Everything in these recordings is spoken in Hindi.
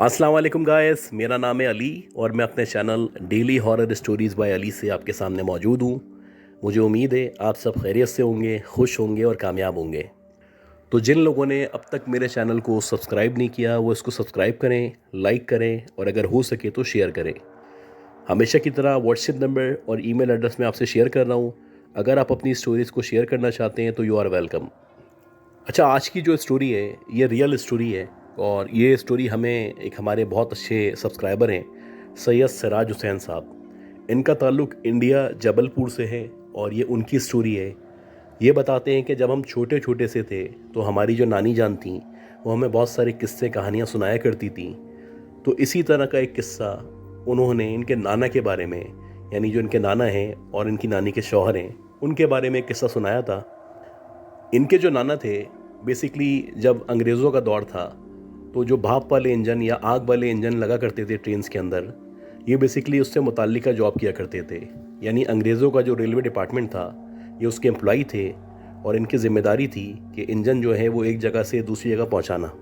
अस्सलाम वालेकुम गाइस, मेरा नाम है अली और मैं अपने channel daily horror stories by Ali से आपके सामने मौजूद हूँ। मुझे उम्मीद है आप सब खैरियत से होंगे, खुश होंगे और कामयाब होंगे। तो जिन लोगों ने अब तक मेरे चैनल को सब्सक्राइब नहीं किया वो इसको सब्सक्राइब करें, लाइक करें और अगर हो सके तो शेयर करें। हमेशा की तरह व्हाट्सएप नंबर और ईमेल एड्रेस मैं आपसे शेयर कर रहा हूँ। अगर आप अपनी स्टोरीज़ को शेयर करना चाहते हैं तो यू आर वेलकम। अच्छा, आज की जो स्टोरी है ये रियल स्टोरी है और ये स्टोरी हमें एक हमारे बहुत अच्छे सब्सक्राइबर हैं सैयद सिराज हुसैन साहब। इनका ताल्लुक़ इंडिया जबलपुर से है और ये उनकी स्टोरी है। ये बताते हैं कि जब हम छोटे छोटे से थे तो हमारी जो नानी जान थी वो हमें बहुत सारे किस्से कहानियाँ सुनाया करती थी। तो इसी तरह का एक किस्सा उन्होंने इनके नाना के बारे में, यानी जो इनके नाना हैं और इनकी नानी के शौहर हैं, उनके बारे में एक किस्सा सुनाया था। इनके जो नाना थे बेसिकली जब अंग्रेज़ों का दौर था तो जो भाप वाले इंजन या आग वाले इंजन लगा करते थे ट्रेन्स के अंदर, ये बेसिकली उससे मुताल्लिका जॉब किया करते थे। यानी अंग्रेज़ों का जो रेलवे डिपार्टमेंट था ये उसके एम्प्लॉई थे और इनकी ज़िम्मेदारी थी कि इंजन जो है वो एक जगह से दूसरी जगह पहुंचाना।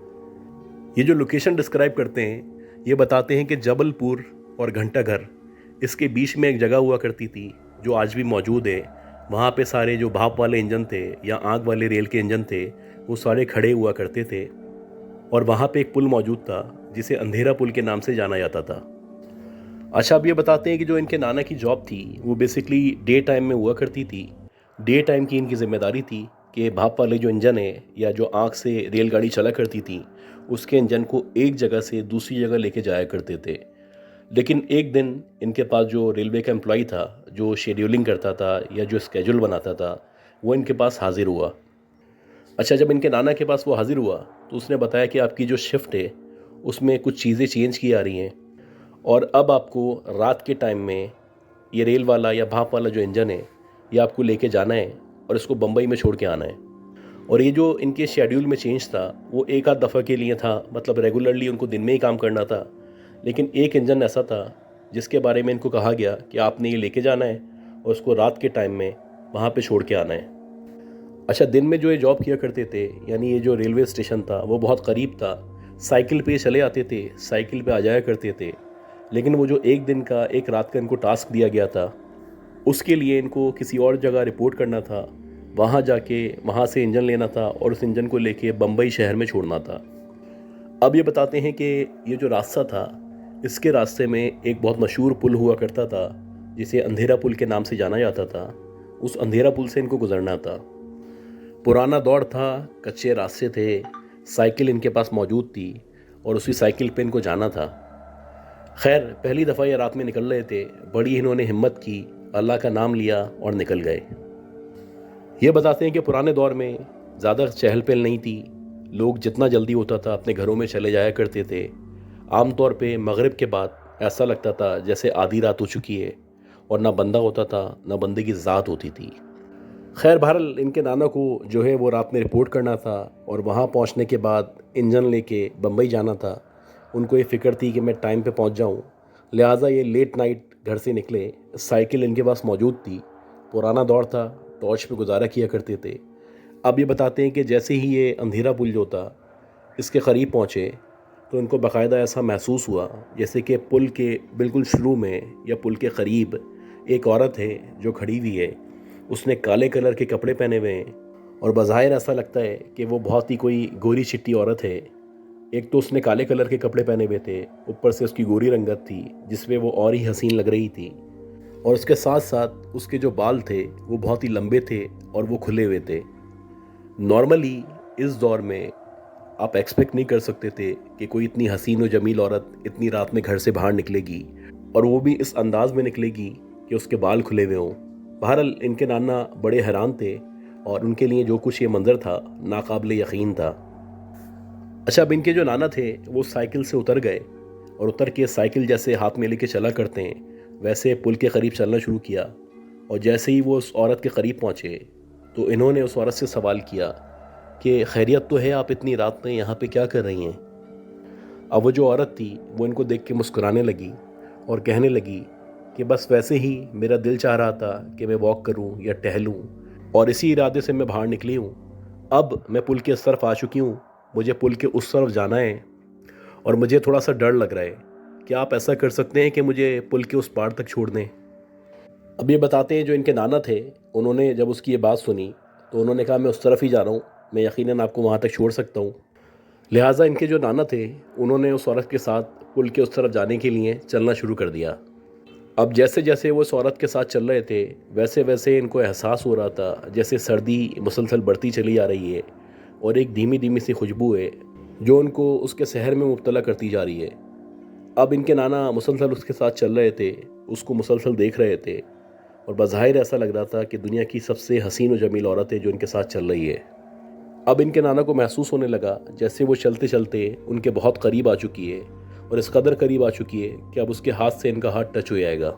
ये जो लोकेशन डिस्क्राइब करते हैं ये बताते हैं कि जबलपुर और घंटाघर इसके बीच में एक जगह हुआ करती थी जो आज भी मौजूद है। वहाँ पे सारे जो भाप वाले इंजन थे या आग वाले रेल के इंजन थे वो सारे खड़े हुआ करते थे और वहाँ पे एक पुल मौजूद था जिसे अंधेरा पुल के नाम से जाना जाता था। अच्छा, अब ये बताते हैं कि जो इनके नाना की जॉब थी वो बेसिकली डे टाइम में हुआ करती थी। डे टाइम की इनकी ज़िम्मेदारी थी कि भाप वाले जो इंजन है या जो आग से रेलगाड़ी चला करती थी उसके इंजन को एक जगह से दूसरी जगह लेके जाया करते थे। लेकिन एक दिन इनके पास जो रेलवे का एम्प्लॉई था जो शेड्यूलिंग करता था या जो स्केड्यूल बनाता था वो इनके पास हाजिर हुआ। अच्छा, जब इनके नाना के पास वो हाजिर हुआ तो उसने बताया कि आपकी जो शिफ्ट है उसमें कुछ चीज़ें चेंज की आ रही हैं और अब आपको रात के टाइम में ये रेल वाला या भाप वाला जो इंजन है ये आपको लेके जाना है और इसको बम्बई में छोड़ के आना है। और ये जो इनके शेड्यूल में चेंज था वो एक आध दफ़ा के लिए था, मतलब रेगुलरली उनको दिन में ही काम करना था। लेकिन एक इंजन ऐसा था जिसके बारे में इनको कहा गया कि आपने ये लेके जाना है और उसको रात के टाइम में वहाँ पे छोड़ के आना है। अच्छा, दिन में जो ये जॉब किया करते थे यानी ये जो रेलवे स्टेशन था वो बहुत करीब था। साइकिल पे चले आते थे, साइकिल पे आ जाया करते थे। लेकिन वो जो एक दिन का एक रात का इनको टास्क दिया गया था उसके लिए इनको किसी और जगह रिपोर्ट करना था। वहाँ जाके वहाँ से इंजन लेना था और उस इंजन को लेके बम्बई शहर में छोड़ना था। अब ये बताते हैं कि ये जो रास्ता था इसके रास्ते में एक बहुत मशहूर पुल हुआ करता था जिसे अंधेरा पुल के नाम से जाना जाता था। उस अंधेरा पुल से इनको गुजरना था। पुराना दौर था, कच्चे रास्ते थे, साइकिल इनके पास मौजूद थी और उसी साइकिल पे इनको जाना था। खैर, पहली दफ़ा ये रात में निकल रहे थे, बड़ी इन्होंने हिम्मत की, अल्लाह का नाम लिया और निकल गए। ये बताते हैं कि पुराने दौर में ज़्यादा चहल पहल नहीं थी। लोग जितना जल्दी होता था अपने घरों में चले जाया करते थे। आमतौर पे मगरिब के बाद ऐसा लगता था जैसे आधी रात हो चुकी है और ना बंदा होता था ना बंदे की ज़ात होती थी। खैर, बहरहाल इनके नाना को जो है वो रात में रिपोर्ट करना था और वहाँ पहुँचने के बाद इंजन लेके बम्बई जाना था। उनको ये फ़िक्र थी कि मैं टाइम पे पहुँच जाऊँ, लिहाजा ये लेट नाइट घर से निकले। साइकिल इनके पास मौजूद थी, पुराना दौर था, टॉर्च पे गुजारा किया करते थे। अब ये बताते हैं कि जैसे ही ये अंधेरा पुल जो था इसके क़रीब पहुँचे तो इनको बाकायदा ऐसा महसूस हुआ जैसे कि पुल के बिल्कुल शुरू में या पुल के क़रीब एक औरत है जो खड़ी हुई है। उसने काले कलर के कपड़े पहने हुए हैं और बज़ाहिर ऐसा लगता है कि वो बहुत ही कोई गोरी चिट्टी औरत है। एक तो उसने काले कलर के कपड़े पहने हुए थे, ऊपर से उसकी गोरी रंगत थी जिसमें वो और ही हसीन लग रही थी और उसके साथ साथ उसके जो बाल थे वो बहुत ही लंबे थे और वो खुले हुए थे। नॉर्मली इस दौर में आप एक्सपेक्ट नहीं कर सकते थे कि कोई इतनी हसीन और जमील औरत इतनी रात में घर से बाहर निकलेगी और वो भी इस अंदाज में निकलेगी कि उसके बाल खुले हुए हों। बहरहाल इनके नाना बड़े हैरान थे और उनके लिए जो कुछ ये मंज़र था नाकाबिले यकीन था। अच्छा, अब इनके जो नाना थे वो साइकिल से उतर गए और उतर के साइकिल जैसे हाथ में लेके चला करते हैं वैसे पुल के करीब चलना शुरू किया और जैसे ही वो उस औरत के करीब पहुँचे तो इन्होंने उस औरत से सवाल किया कि खैरियत तो है, आप इतनी रात में यहाँ पे क्या कर रही हैं। अब वो जो औरत थी वो इनको देख के मुस्कुराने लगी और कहने लगी कि बस वैसे ही मेरा दिल चाह रहा था कि मैं वॉक करूं या टहलूं और इसी इरादे से मैं बाहर निकली हूं। अब मैं पुल के इस तरफ आ चुकी हूं, मुझे पुल के उस तरफ जाना है और मुझे थोड़ा सा डर लग रहा है। क्या आप ऐसा कर सकते हैं कि मुझे पुल के उस पार तक छोड़ दें? अब ये बताते हैं जो इनके नाना थे, उन्होंने जब उसकी ये बात सुनी तो उन्होंने कहा मैं उस तरफ ही जा रहा हूँ, मैं यकीनन आपको वहाँ तक छोड़ सकता हूँ। लिहाजा इनके जो नाना थे उन्होंने उस औरत के साथ पुल के उस तरफ जाने के लिए चलना शुरू कर दिया। अब जैसे जैसे वो उस औरत के साथ चल रहे थे वैसे वैसे इनको एहसास हो रहा था जैसे सर्दी मुसलसल बढ़ती चली आ रही है और एक धीमी धीमी सी खुशबू है जो उनको उसके शहर में मुब्तला करती जा रही है। अब इनके नाना मुसलसल उसके साथ चल रहे थे, उसको मुसलसल देख रहे थे और बज़ाहिर ऐसा लग रहा था कि दुनिया की सबसे हसीन और जमील औरत है जो इनके साथ चल रही है। अब इनके नाना को महसूस होने लगा जैसे वो चलते चलते उनके बहुत करीब आ चुकी है और इस कदर करीब आ चुकी है कि अब उसके हाथ से इनका हाथ टच हो जाएगा।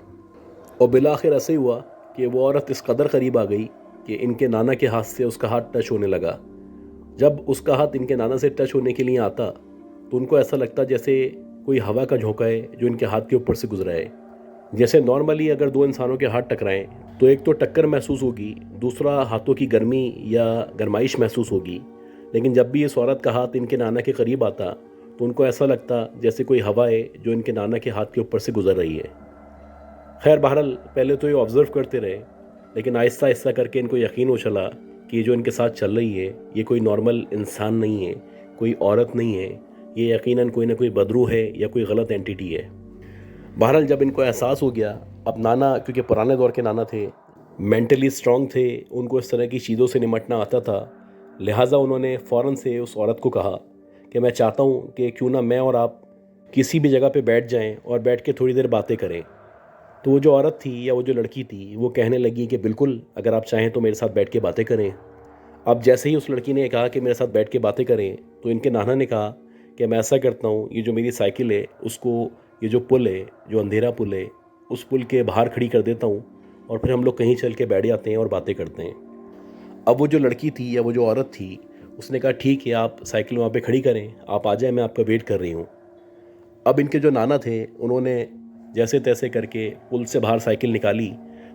और बिलाखिर ऐसे ही हुआ कि वो औरत इस कदर करीब आ गई कि इनके नाना के हाथ से उसका हाथ टच होने लगा। जब उसका हाथ इनके नाना से टच होने के लिए आता तो उनको ऐसा लगता जैसे कोई हवा का झोंका है जो इनके हाथ के ऊपर से गुजरा है। जैसे नॉर्मली अगर दो इंसानों के हाथ टकराएं तो एक तो टक्कर महसूस होगी, दूसरा हाथों की गर्मी या गरमाइश महसूस होगी। लेकिन जब भी इस औरत का हाथ इनके नाना के करीब आता तो उनको ऐसा लगता जैसे कोई हवा है जो इनके नाना के हाथ के ऊपर से गुजर रही है। खैर बहरहाल पहले तो ये ऑब्ज़र्व करते रहे, लेकिन आहिस्ता आहिस्ता करके इनको यकीन हो चला कि ये जो इनके साथ चल रही है ये कोई नॉर्मल इंसान नहीं है, कोई औरत नहीं है, ये यकीनन कोई ना कोई बदरू है या कोई गलत एंटिटी है। बहरहाल जब इनको एहसास हो गया, अब नाना क्योंकि पुराने दौर के नाना थे, मेंटली स्ट्रांग थे, उनको इस तरह की चीज़ों से निमटना आता था। लिहाजा उन्होंने फ़ौरन से उस औरत को कहा कि मैं चाहता हूँ कि क्यों ना मैं और आप किसी भी जगह पे बैठ जाएं और बैठ के थोड़ी देर बातें करें। तो वो जो औरत थी या वो जो लड़की थी वो कहने लगी कि बिल्कुल, अगर आप चाहें तो मेरे साथ बैठ के बातें करें। अब जैसे ही उस लड़की ने कहा कि मेरे साथ बैठ के बातें करें तो इनके नाना ने कहा कि मैं ऐसा करता हूँ, ये जो मेरी साइकिल है उसको, ये जो पुल है, जो अंधेरा पुल है, उस पुल के बाहर खड़ी कर देता हूँ और फिर हम लोग कहीं चल के बैठ जाते हैं और बातें करते हैं। अब वो जो लड़की थी या वो जो औरत थी उसने कहा ठीक है, आप साइकिल वहाँ पे खड़ी करें, आप आ जाएं, मैं आपका वेट कर रही हूँ। अब इनके जो नाना थे उन्होंने जैसे तैसे करके पुल से बाहर साइकिल निकाली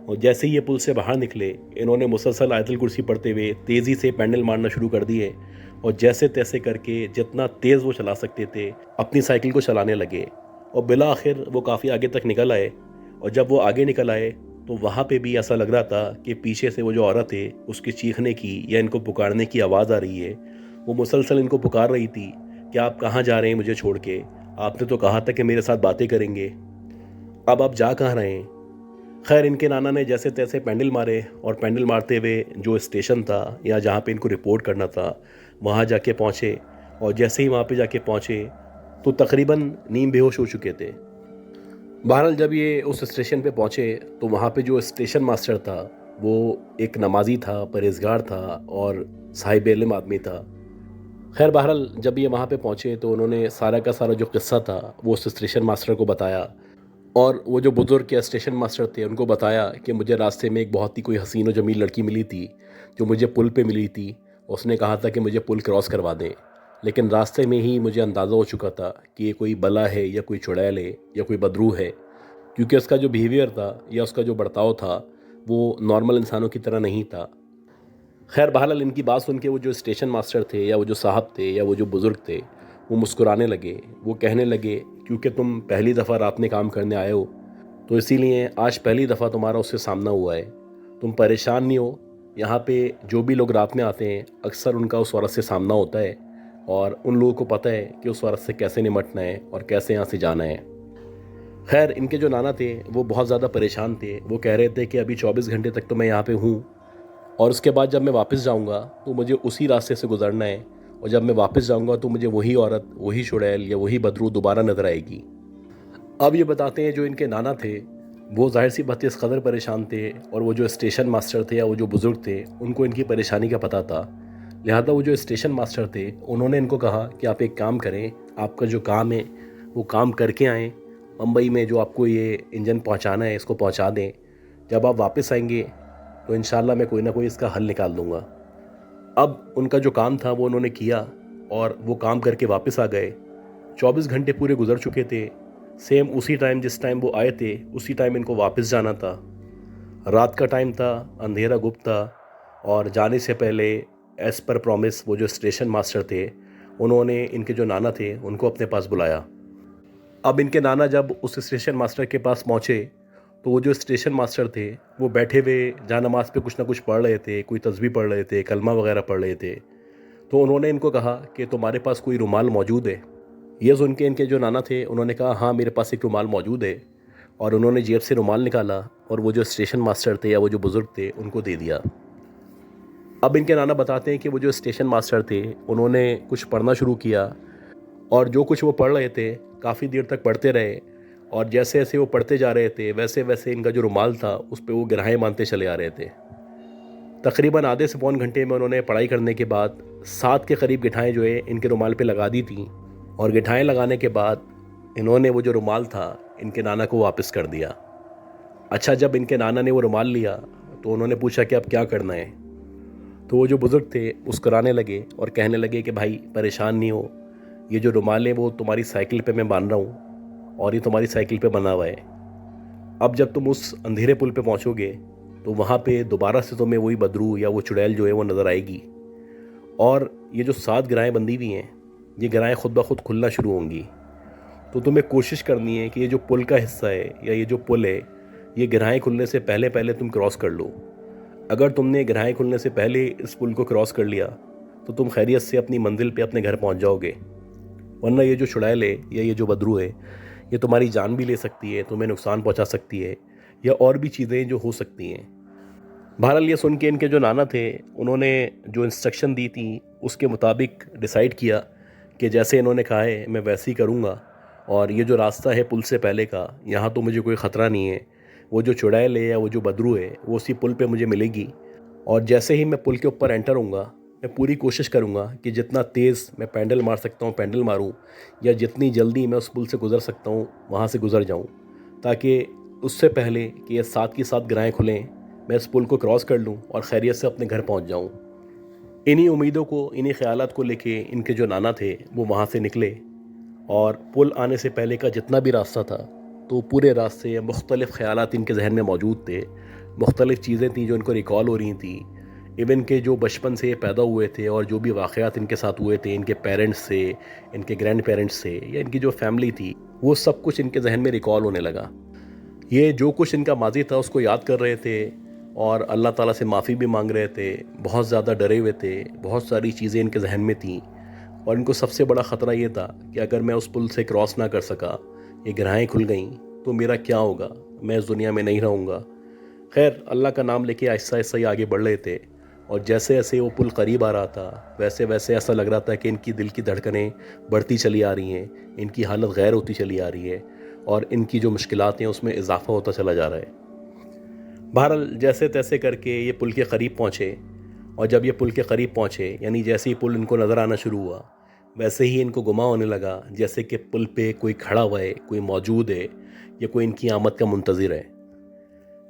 और जैसे ही ये पुल से बाहर निकले इन्होंने मुसलसल आयतुल कुर्सी पढ़ते हुए तेज़ी से पैडल मारना शुरू कर दिए और जैसे तैसे करके जितना तेज़ वो चला सकते थे अपनी साइकिल को चलाने लगे और बिला आखिर वो काफ़ी आगे तक निकल आए। और जब वो आगे निकल आए तो वहाँ पे भी ऐसा लग रहा था कि पीछे से वो जो औरत है उसके चीखने की या इनको पुकारने की आवाज़ आ रही है। वो मुसलसल इनको पुकार रही थी कि आप कहाँ जा रहे हैं मुझे छोड़ के, आपने तो कहा था कि मेरे साथ बातें करेंगे, अब आप जा कहाँ रहे हैं। खैर इनके नाना ने जैसे तैसे पैंडल मारे और पैंडल मारते हुए जो स्टेशन था या जहाँ पे इनको रिपोर्ट करना था वहाँ जाके पहुँचे और जैसे ही वहाँ पे जाके पहुँचे तो तकरीबन नीम बेहोश हो चुके थे। बहरहाल जब ये उस स्टेशन पे पहुँचे तो वहाँ पे जो स्टेशन मास्टर था वो एक नमाजी था, परहेज़गार था और साहिब इल्म आदमी था। खैर बहरहाल जब ये वहाँ पे पहुँचे तो उन्होंने सारा का सारा जो किस्सा था वो उस स्टेशन मास्टर को बताया और वो जो बुज़ुर्ग या स्टेशन मास्टर थे उनको बताया कि मुझे रास्ते में एक बहुत ही कोई हसीन और जमील लड़की मिली थी जो मुझे पुल पे मिली थी। उसने कहा था कि मुझे पुल क्रॉस करवा दें, लेकिन रास्ते में ही मुझे अंदाज़ा हो चुका था कि ये कोई बला है या कोई चुड़ैल है या कोई बदरू है, क्योंकि उसका जो बिहेवियर था या उसका जो बर्ताव था वो नॉर्मल इंसानों की तरह नहीं था। खैर बहरहाल इनकी बात सुन के वो जो स्टेशन मास्टर थे या वो जो साहब थे या वो जो बुज़ुर्ग थे वो मुस्कुराने लगे। वो कहने लगे क्योंकि तुम पहली दफ़ा रात में काम करने आए हो तो इसीलिए आज पहली दफ़ा तुम्हारा उससे सामना हुआ है। तुम परेशान नहीं हो, यहाँ पे जो भी लोग रात में आते हैं अक्सर उनका उस औरत से सामना होता है और उन लोगों को पता है कि उस औरत से कैसे निमटना है और कैसे यहाँ से जाना है। खैर इनके जो नाना थे वो बहुत ज़्यादा परेशान थे। वो कह रहे थे कि अभी 24 घंटे तक तो मैं यहाँ पे हूँ और उसके बाद जब मैं वापस जाऊँगा तो मुझे उसी रास्ते से गुजरना है और जब मैं वापस जाऊँगा तो मुझे वही औरत, वही चुड़ैल या वही बदरू दोबारा नजर आएगी। अब ये बताते हैं जो इनके नाना थे वो ज़ाहिर सी बात इस कदर परेशान थे और वो जो स्टेशन मास्टर थे या वो जो बुज़ुर्ग थे उनको इनकी परेशानी का पता था। लिहाजा वो जो स्टेशन मास्टर थे उन्होंने इनको कहा कि आप एक काम करें, आपका जो काम है वो काम करके आएँ, मुंबई में जो आपको ये इंजन पहुंचाना है इसको पहुंचा दें। जब आप वापस आएंगे तो इंशाल्लाह मैं कोई ना कोई इसका हल निकाल दूंगा। अब उनका जो काम था वो उन्होंने किया और वो काम करके वापस आ गए। 24 घंटे पूरे गुजर चुके थे। सेम उसी टाइम जिस टाइम वो आए थे उसी टाइम इनको वापस जाना था। रात का टाइम था, अंधेरा गुप्त था और जाने से पहले एज़ पर प्रॉमिस वो जो स्टेशन मास्टर थे उन्होंने इनके जो नाना थे उनको अपने पास बुलाया। अब इनके नाना जब उस स्टेशन मास्टर के पास पहुँचे तो वो जो स्टेशन मास्टर थे वो बैठे हुए जहाँ नमाज़ पे कुछ ना कुछ पढ़ रहे थे, कोई तस्बीह पढ़ रहे थे, कलमा वगैरह पढ़ रहे थे। तो उन्होंने इनको कहा कि तुम्हारे पास कोई रुमाल मौजूद है? ये सुन के इनके जो नाना थे उन्होंने कहा हाँ मेरे पास एक रुमाल मौजूद है। और उन्होंने जेब से रुमाल निकाला और वो जो स्टेशन मास्टर थे या वो जो बुज़ुर्ग थे उनको दे दिया। अब इनके नाना बताते हैं कि वो जो स्टेशन मास्टर थे उन्होंने कुछ पढ़ना शुरू किया और जो कुछ वो पढ़ रहे थे काफ़ी देर तक पढ़ते रहे और जैसे जैसे वो पढ़ते जा रहे थे वैसे वैसे इनका जो रुमाल था उस पर वो गिरहाएँ बांधते चले आ रहे थे। तकरीबन आधे से पौन घंटे में उन्होंने पढ़ाई करने के बाद 7 के करीब गिठाएँ जो है इनके रुमाल पे लगा दी थी और गिठाएँ लगाने के बाद इन्होंने वो जो रुमाल था इनके नाना को वापस कर दिया। अच्छा, जब इनके नाना ने वो रुमाल लिया तो उन्होंने पूछा कि अब क्या करना है। तो वो जो बुज़ुर्ग थे मुस्कुराने लगे और कहने लगे कि भाई परेशान नहीं हो, ये जो रुमाल है वो तुम्हारी साइकिल पे मैं बांध रहा हूँ और ये तुम्हारी साइकिल पे बना हुआ है। अब जब तुम उस अंधेरे पुल पे पहुँचोगे तो वहाँ पे दोबारा से तुम्हें वही बदरू या वो चुड़ैल जो है वो नज़र आएगी और ये जो 7 गिराएँ बंधी हुई हैं ये गिराएँ खुद ब खुद खुलना शुरू होंगी। तो तुम्हें कोशिश करनी है कि ये जो पुल का हिस्सा है या ये जो पुल है ये गिराएँ खुलने से पहले पहले तुम क्रॉस कर लो। अगर तुमने गिराएँ खुलने से पहले इस पुल को क्रॉस कर लिया तो तुम खैरियत से अपनी मंजिल पे अपने घर पहुंच जाओगे, वरना ये जो चुड़ैल है या ये जो बदरू है ये तुम्हारी जान भी ले सकती है, तुम्हें नुकसान पहुंचा सकती है या और भी चीज़ें जो हो सकती हैं। बहरहाल ये सुन के इनके जो नाना थे उन्होंने जो इंस्ट्रक्शन दी थी उसके मुताबिक डिसाइड किया कि जैसे इन्होंने कहा है मैं वैसे ही करूँगा और ये जो रास्ता है पुल से पहले का यहाँ तो मुझे कोई ख़तरा नहीं है। वो जो चुड़ैल है या वो जो बदरू है वो उसी पुल पे मुझे मिलेगी और जैसे ही मैं पुल के ऊपर एंटर होऊंगा मैं पूरी कोशिश करूँगा कि जितना तेज़ मैं पैडल मार सकता हूँ पैडल मारूँ या जितनी जल्दी मैं उस पुल से गुज़र सकता हूँ वहाँ से गुज़र जाऊँ, ताकि उससे पहले कि ये 7 की 7 गिराएँ खुलें मैं इस पुल को क्रॉस कर लूँ और खैरियत से अपने घर पहुँच जाऊँ। इन्हीं उम्मीदों को, इन्हीं ख्यालात को लेके इनके जो नाना थे वो वहाँ से निकले और पुल आने से पहले का जितना भी रास्ता था तो पूरे रास्ते मुख्तलिफ़ ख़यालात इनके जहन में मौजूद थे, मुख्तलिफ़ चीज़ें थी जो इनको रिकॉल हो रही थी। इवन के जो बचपन से पैदा हुए थे और जो भी वाक़यात इनके साथ हुए थे इनके पेरेंट्स से, इनके ग्रैंड पेरेंट्स से या इनकी जो फैमिली थी वो सब कुछ इनके जहन में रिकॉल होने लगा। ये जो कुछ इनका माजी था उसको याद कर रहे थे और अल्लाह ताला से माफ़ी भी मांग रहे थे, बहुत ज़्यादा डरे हुए थे, बहुत सारी चीज़ें इनके जहन में थीं और इनको सबसे बड़ा ख़तरा ये था कि अगर मैं उस पुल से क्रॉस ना कर सका, ये गिरहाएँ खुल गईं तो मेरा क्या होगा, मैं इस दुनिया में नहीं रहूँगा। खैर अल्लाह का नाम लेके आहिस्ता आहिस्ता ही आगे बढ़ रहे थे और जैसे जैसे वो पुल करीब आ रहा था वैसे वैसे ऐसा लग रहा था कि इनकी दिल की धड़कनें बढ़ती चली आ रही हैं, इनकी हालत गैर होती चली आ रही है और इनकी जो मुश्किलात हैं उसमें इजाफ़ा होता चला जा रहा है। बहरहाल जैसे तैसे करके ये पुल के करीब पहुँचे और जब ये पुल के करीब पहुँचे यानी जैसे ही पुल इनको नज़र आना शुरू हुआ वैसे ही इनको गुमा होने लगा जैसे कि पुल पे कोई खड़ा हुआ है, कोई मौजूद है या कोई इनकी आमद का मुंतज़िर है।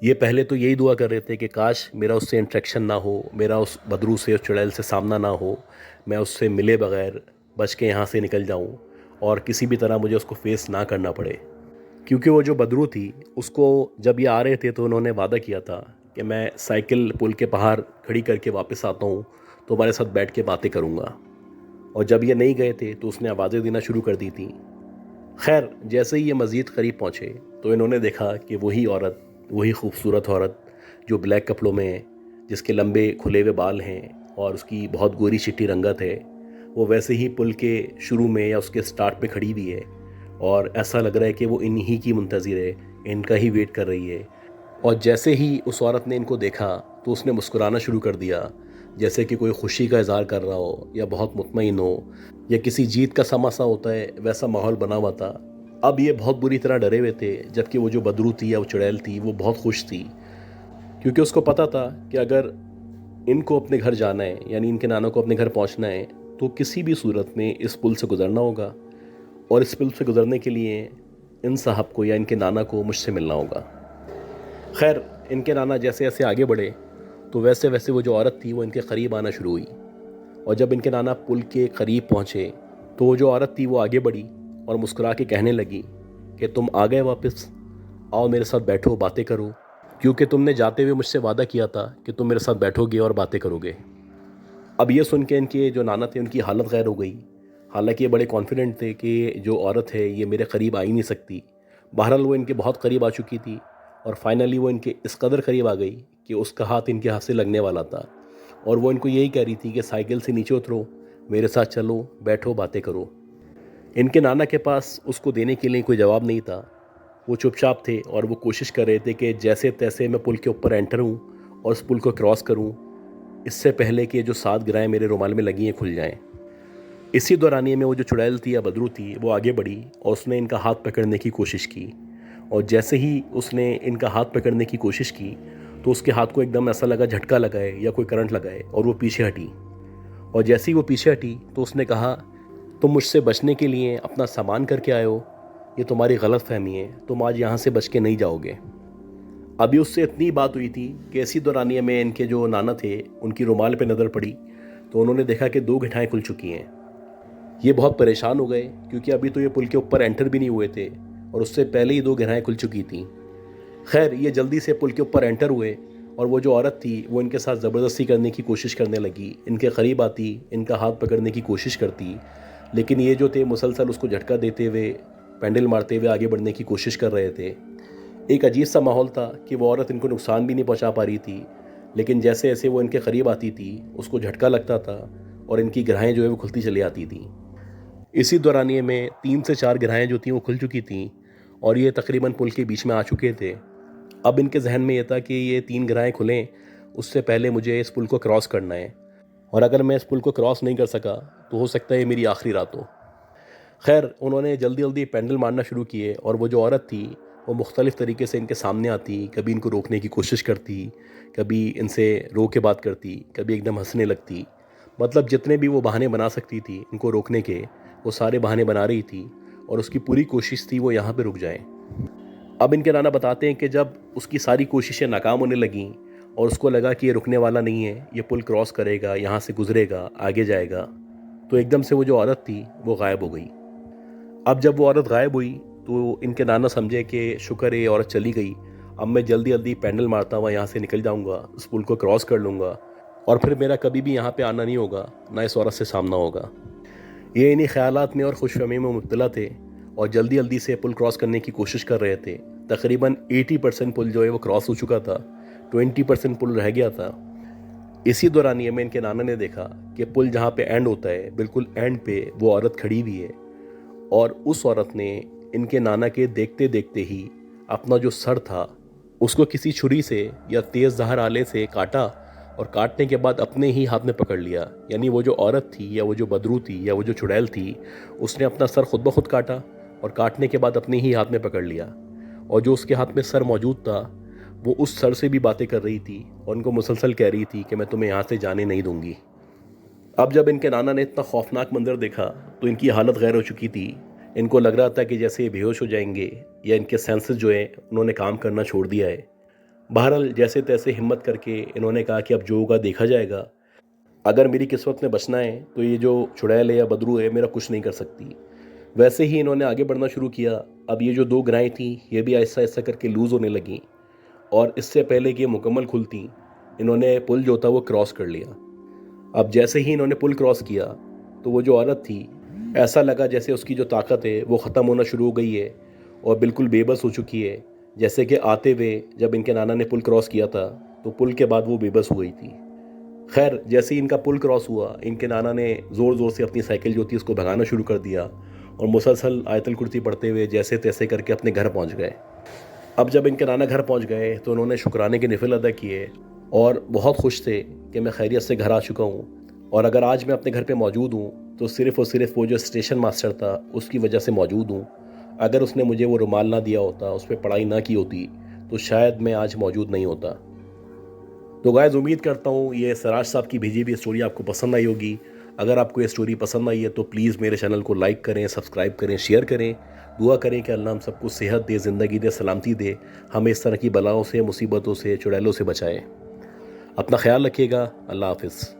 ये पहले तो यही दुआ कर रहे थे कि काश मेरा उससे इंट्रैक्शन ना हो, मेरा उस बदरू से, उस चुड़ैल से सामना ना हो, मैं उससे मिले बगैर बच के यहाँ से निकल जाऊँ और किसी भी तरह मुझे उसको फेस ना करना पड़े। क्योंकि वो जो बदरू थी उसको जब ये आ रहे थे तो उन्होंने वादा किया था कि मैं साइकिल पुल के बाहर खड़ी करके वापस आता हूँ तो हमारे साथ बैठ के बातें करूँगा। और जब ये नहीं गए थे तो उसने आवाज़ें देना शुरू कर दी थी। खैर जैसे ही ये मज़ीद करीब पहुँचे तो इन्होंने देखा कि वही औरत, वही खूबसूरत औरत जो ब्लैक कपड़ों में है, जिसके लंबे खुले हुए बाल हैं और उसकी बहुत गोरी चिट्टी रंगत है, वो वैसे ही पुल के शुरू में या उसके स्टार्ट पे खड़ी हुई है और ऐसा लग रहा है कि वो इन्हीं की मुंतज़िर है, इनका ही वेट कर रही है। और जैसे ही उस औरत ने इनको देखा तो उसने मुस्कुराना शुरू कर दिया, जैसे कि कोई खुशी का इज़हार कर रहा हो या बहुत मुतमईन हो या किसी जीत का समा सा होता है, वैसा माहौल बना हुआ था। अब ये बहुत बुरी तरह डरे हुए थे, जबकि वो जो बदरू थी या वो चुड़ैल थी वो बहुत खुश थी, क्योंकि उसको पता था कि अगर इनको अपने घर जाना है यानी इनके नाना को अपने घर पहुंचना है तो किसी भी सूरत में इस पुल से गुज़रना होगा और इस पुल से गुज़रने के लिए इन साहब को या इनके नाना को मुझसे मिलना होगा। खैर इनके नाना जैसे जैसे आगे बढ़े तो वैसे वैसे वो जो औरत थी वो इनके करीब आना शुरू हुई और जब इनके नाना पुल के करीब पहुँचे तो वो जो औरत थी वो आगे बढ़ी और मुस्कुरा के कहने लगी कि तुम आ गए वापस, आओ मेरे साथ बैठो, बातें करो, क्योंकि तुमने जाते हुए मुझसे वादा किया था कि तुम मेरे साथ बैठोगे और बातें करोगे। अब ये सुन के इनके जो नाना थे उनकी हालत गैर हो गई हालांकि ये बड़े कॉन्फिडेंट थे कि जो औरत है ये मेरे करीब आ ही नहीं सकती। बहरहाल वो इनके बहुत करीब आ चुकी थी और फाइनली वो इनके इस कदर करीब आ गई कि उसका हाथ इनके हाथ से लगने वाला था और वो इनको यही कह रही थी कि साइकिल से नीचे उतरो, मेरे साथ चलो, बैठो, बातें करो। इनके नाना के पास उसको देने के लिए कोई जवाब नहीं था। वो चुपचाप थे और वो कोशिश कर रहे थे कि जैसे तैसे मैं पुल के ऊपर एंटर हूँ और उस पुल को क्रॉस करूँ, इससे पहले कि जो 7 गिराएँ मेरे रुमाल में लगी हैं खुल जाएँ। इसी दौरानिए में वो जो चुड़ैल थी या बदरू थी वो आगे बढ़ी और उसने इनका हाथ पकड़ने की कोशिश की और जैसे ही उसने इनका हाथ पकड़ने की कोशिश की तो उसके हाथ को एकदम ऐसा लगा झटका लगाए या कोई करंट लगाए और वो पीछे हटी। और जैसे ही वो पीछे हटी तो उसने कहा, तुम मुझसे बचने के लिए अपना सामान करके आए हो, ये तुम्हारी गलत फहमी है, तुम आज यहाँ से बच के नहीं जाओगे। अभी उससे इतनी बात हुई थी कि इसी दौरानिए में इनके जो नाना थे उनकी रुमाल पे नज़र पड़ी तो उन्होंने देखा कि 2 गिठाएँ खुल चुकी हैं। ये बहुत परेशान हो गए क्योंकि अभी तो ये पुल के ऊपर एंटर भी नहीं हुए थे और उससे पहले ही 2 गिराएँ खुल चुकी थीं। खैर ये जल्दी से पुल के ऊपर एंटर हुए और वो जो औरत थी वो इनके साथ ज़बरदस्ती करने की कोशिश करने लगी, इनके करीब आती, इनका हाथ पकड़ने की कोशिश करती, लेकिन ये जो थे मुसलसल उसको झटका देते हुए, पैंडल मारते हुए आगे बढ़ने की कोशिश कर रहे थे। एक अजीब सा माहौल था कि वो औरत इनको नुकसान भी नहीं पहुंचा पा रही थी, लेकिन जैसे जैसे वो इनके करीब आती थी उसको झटका लगता था और इनकी गिराएँ जो है वो खुलती चली आती थी। इसी दौरानिए में 3 से 4 गिराएँ जो थीं वो खुल चुकी थीं और ये तकरीबन पुल के बीच में आ चुके थे। अब इनके जहन में ये था कि ये 3 गिराएँ खुलें उससे पहले मुझे इस पुल को क्रॉस करना है और अगर मैं इस पुल को क्रॉस नहीं कर सका तो हो सकता है ये मेरी आखिरी रात हो। खैर उन्होंने जल्दी जल्दी पैंडल मारना शुरू किए और वो जो औरत थी वो मुख्तलिफ़ तरीके से इनके सामने आती, कभी इनको रोकने की कोशिश करती, कभी इनसे रो के बात करती, कभी एकदम हंसने लगती। मतलब जितने भी वो बहाने बना सकती थी इनको रोकने के, वो सारे बहाने बना रही थी और उसकी पूरी कोशिश थी वो यहाँ पे रुक जाए। अब इनके नाना बताते हैं कि जब उसकी सारी कोशिशें नाकाम होने लगीं और उसको लगा कि ये रुकने वाला नहीं है, ये पुल क्रॉस करेगा, यहाँ से गुजरेगा, आगे जाएगा, तो एकदम से वो जो औरत थी वो गायब हो गई। अब जब वो औरत गायब हुई तो इनके नाना समझे कि शुक्र है ये औरत चली गई, अब मैं जल्दी जल्दी पैंडल मारता हुआ यहाँ से निकल जाऊँगा, उस पुल को क्रॉस कर लूँगा और फिर मेरा कभी भी यहाँ पे आना नहीं होगा, ना इस औरत से सामना होगा। ये इन्हीं ख्यालात में और खुशफहमी में मुब्तला थे और जल्दी जल्दी से पुल क्रॉस करने की कोशिश कर रहे थे। तकरीबन 80% पुल जो है वो क्रॉस हो चुका था, 20% पुल रह गया था। इसी दौरानिए में इनके नाना ने देखा कि पुल जहाँ पे एंड होता है बिल्कुल एंड पे वो औरत खड़ी हुई है और उस औरत ने इनके नाना के देखते देखते ही अपना जो सर था उसको किसी छुरी से या तेज़ धार आले से काटा और काटने के बाद अपने ही हाथ में पकड़ लिया। यानी वो जो औरत थी या वो जो बदरू थी या वो जो चुड़ैल थी उसने अपना सर खुद ब खुद काटा और काटने के बाद अपने ही हाथ में पकड़ लिया और जो उसके हाथ में सर मौजूद था वो उस सर से भी बातें कर रही थी और उनको मुसलसल कह रही थी कि मैं तुम्हें यहाँ से जाने नहीं दूंगी। अब जब इनके नाना ने इतना खौफनाक मंजर देखा तो इनकी हालत गैर हो चुकी थी। इनको लग रहा था कि जैसे ये बेहोश हो जाएंगे या इनके सेंसेस जो हैं उन्होंने काम करना छोड़ दिया है। बहरहाल जैसे तैसे हिम्मत करके इन्होंने कहा कि अब जो होगा देखा जाएगा, अगर मेरी किस्मत में बचना है तो ये जो चुड़ैल है या बदरू है मेरा कुछ नहीं कर सकती। वैसे ही इन्होंने आगे बढ़ना शुरू किया। अब ये जो 2 गिराएँ थीं ये भी आहिस्ता आहिस्ता करके लूज़ होने लगीं और इससे पहले कि ये मुकम्मल खुलती इन्होंने पुल जो था वो क्रॉस कर लिया। अब जैसे ही इन्होंने पुल क्रॉस किया तो वो जो औरत थी ऐसा लगा जैसे उसकी जो ताकत है वो ख़त्म होना शुरू हो गई है और बिल्कुल बेबस हो चुकी है। जैसे कि आते हुए जब इनके नाना ने पुल क्रॉस किया था तो पुल के बाद वो बेबस हो गई थी। खैर जैसे ही इनका पुल क्रॉस हुआ इनके नाना ने ज़ोर ज़ोर से अपनी साइकिल जो थी उसको भगाना शुरू कर दिया और मुसलसल आयतल कुर्सी पढ़ते हुए जैसे तैसे करके अपने घर पहुंच गए। अब जब इनके नाना घर पहुंच गए तो उन्होंने शुक्राने के नफिल अदा किए और बहुत खुश थे कि मैं खैरियत से घर आ चुका हूँ और अगर आज मैं अपने घर पे मौजूद हूँ तो सिर्फ़ और सिर्फ वो जो स्टेशन मास्टर था उसकी वजह से मौजूद हूँ। अगर उसने मुझे वो रुमाल ना दिया होता, उस पर पढ़ाई ना की होती तो शायद मैं आज मौजूद नहीं होता। तो गाइस उम्मीद करता हूँ ये सराज साहब की भेजी हुई स्टोरी आपको पसंद आई होगी। अगर आपको ये स्टोरी पसंद आई है तो प्लीज़ मेरे चैनल को लाइक करें, सब्सक्राइब करें, शेयर करें। दुआ करें कि अल्लाह हम सबको सेहत दे, ज़िंदगी दे, सलामती दे, हमें इस तरह की बलाओं से, मुसीबतों से, चुड़ैलों से बचाए। अपना ख्याल रखिएगा। अल्लाह हाफ़िज़।